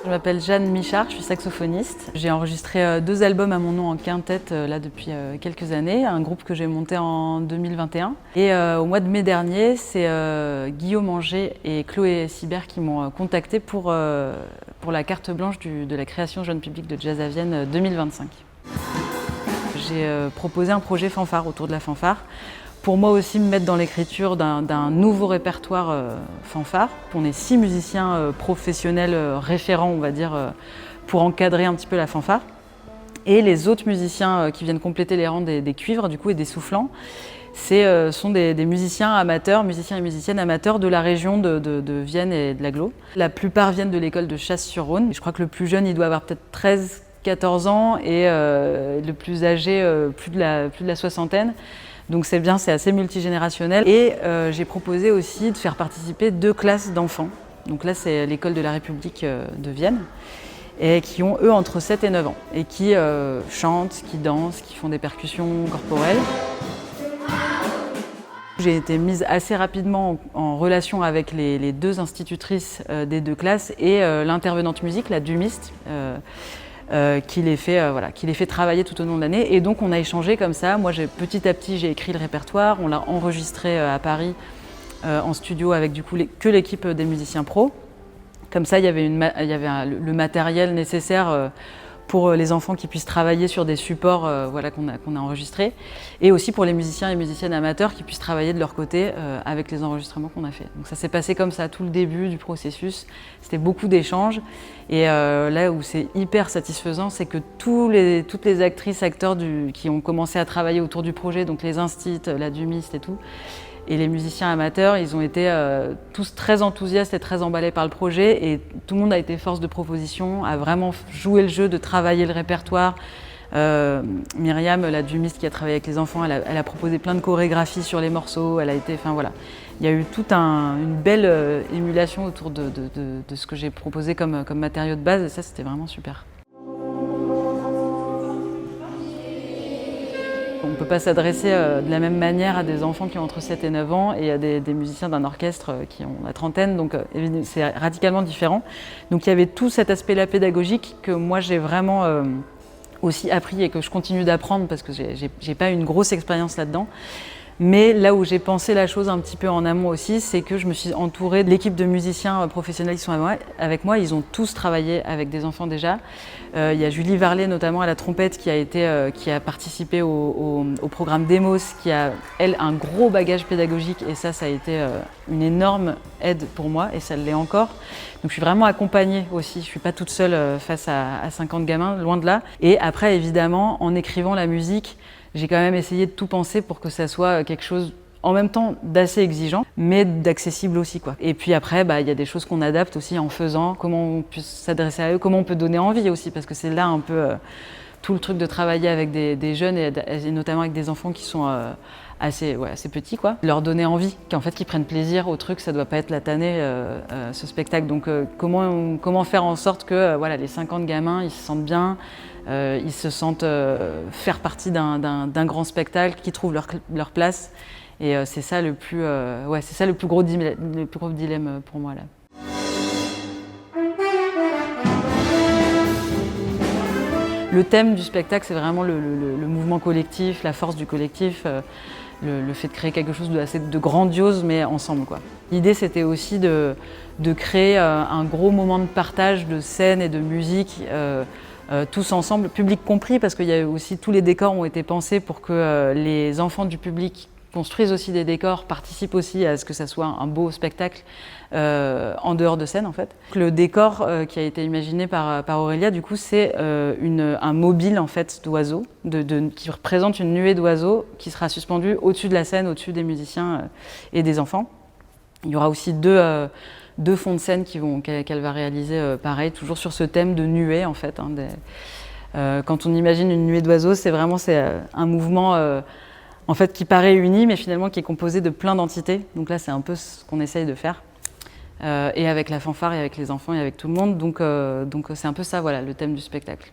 Je m'appelle Jeanne Michard, je suis saxophoniste. J'ai enregistré 2 albums à mon nom en quintette là depuis quelques années, un groupe que j'ai monté en 2021. Et au mois de mai dernier, c'est Guillaume Anger et Chloé Sibert qui m'ont contacté pour la carte blanche de la création jeune public de Jazz à Vienne 2025. J'ai proposé un projet fanfare autour de la fanfare. Pour moi aussi me mettre dans l'écriture d'un nouveau répertoire fanfare. On est 6 musiciens professionnels référents, on va dire, pour encadrer un petit peu la fanfare. Et les autres musiciens qui viennent compléter les rangs des cuivres du coup, et des soufflants, sont des musiciens amateurs, musiciens et musiciennes amateurs de la région de Vienne et de l'Agglo. La plupart viennent de l'école de Chasse-sur-Rhône. Je crois que le plus jeune, il doit avoir peut-être 13-14 ans et le plus âgé, plus de la soixantaine. Donc c'est bien, c'est assez multigénérationnel. Et j'ai proposé aussi de faire participer 2 classes d'enfants. Donc là, c'est l'école de la République de Vienne, et qui ont, eux, entre 7 et 9 ans, et qui chantent, qui dansent, qui font des percussions corporelles. J'ai été mise assez rapidement en relation avec les 2 institutrices des 2 classes et l'intervenante musique, la dumiste, qui les fait travailler tout au long de l'année. Et donc on a échangé comme ça. Moi, petit à petit, j'ai écrit le répertoire. On l'a enregistré à Paris en studio avec du coup que l'équipe des musiciens pros. Comme ça, il y avait le matériel nécessaire pour les enfants qui puissent travailler sur des supports qu'on a enregistrés, et aussi pour les musiciens et musiciennes amateurs qui puissent travailler de leur côté avec les enregistrements qu'on a fait. Donc ça s'est passé comme ça tout le début du processus. C'était beaucoup d'échanges, et là où c'est hyper satisfaisant, c'est que toutes les actrices, acteurs qui ont commencé à travailler autour du projet, donc les instits, la dumiste et tout, et les musiciens amateurs, ils ont été tous très enthousiastes et très emballés par le projet, et tout le monde a été force de proposition, a vraiment joué le jeu de travailler le répertoire. Myriam, la dumiste qui a travaillé avec les enfants, elle a proposé plein de chorégraphies sur les morceaux. Elle a été, enfin voilà, il y a eu toute une belle émulation autour de ce que j'ai proposé comme matériau de base, et ça c'était vraiment super. On ne peut pas s'adresser de la même manière à des enfants qui ont entre 7 et 9 ans et à des musiciens d'un orchestre qui ont la trentaine, donc c'est radicalement différent. Donc il y avait tout cet aspect-là pédagogique que moi j'ai vraiment aussi appris et que je continue d'apprendre parce que j'ai pas une grosse expérience là-dedans. Mais là où j'ai pensé la chose un petit peu en amont aussi, c'est que je me suis entourée de l'équipe de musiciens professionnels qui sont avec moi. Ils ont tous travaillé avec des enfants déjà. Il y a Julie Varlet notamment à la trompette qui a participé au programme Demos, qui a, elle, un gros bagage pédagogique, et ça a été une énorme aide pour moi, et ça l'est encore. Donc je suis vraiment accompagnée aussi, je ne suis pas toute seule face à 50 gamins, loin de là. Et après, évidemment, en écrivant la musique, j'ai quand même essayé de tout penser pour que ça soit quelque chose en même temps d'assez exigeant, mais d'accessible aussi, quoi. Et puis après, il y a des choses qu'on adapte aussi en faisant, comment on peut s'adresser à eux, comment on peut donner envie aussi, parce que c'est là un peu tout le truc de travailler avec des jeunes et notamment avec des enfants qui sont assez petits, quoi. Leur donner envie, qu'ils prennent plaisir au truc, ça doit pas être la tannée, ce spectacle. Donc comment faire en sorte que les 50 gamins, ils se sentent bien, ils se sentent faire partie d'un grand spectacle, qu'ils trouvent leur place. Et c'est ça le plus gros dilemme pour moi là. Le thème du spectacle, c'est vraiment le mouvement collectif, la force du collectif, le fait de créer quelque chose de grandiose, mais ensemble, quoi. L'idée, c'était aussi de créer un gros moment de partage de scène et de musique, tous ensemble, public compris, parce qu'il y a aussi tous les décors ont été pensés pour que les enfants du public construisent aussi des décors, participent aussi à ce que ça soit un beau spectacle en dehors de scène en fait. Le décor qui a été imaginé par Aurélia, du coup, c'est un mobile en fait d'oiseaux, qui représente une nuée d'oiseaux qui sera suspendue au-dessus de la scène, au-dessus des musiciens et des enfants. Il y aura aussi deux fonds de scène qu'elle va réaliser pareil, toujours sur ce thème de nuée en fait. Quand on imagine une nuée d'oiseaux, c'est un mouvement en fait, qui paraît uni, mais finalement qui est composé de plein d'entités. Donc là, c'est un peu ce qu'on essaye de faire. Et avec la fanfare, et avec les enfants, et avec tout le monde. Donc c'est un peu ça, le thème du spectacle.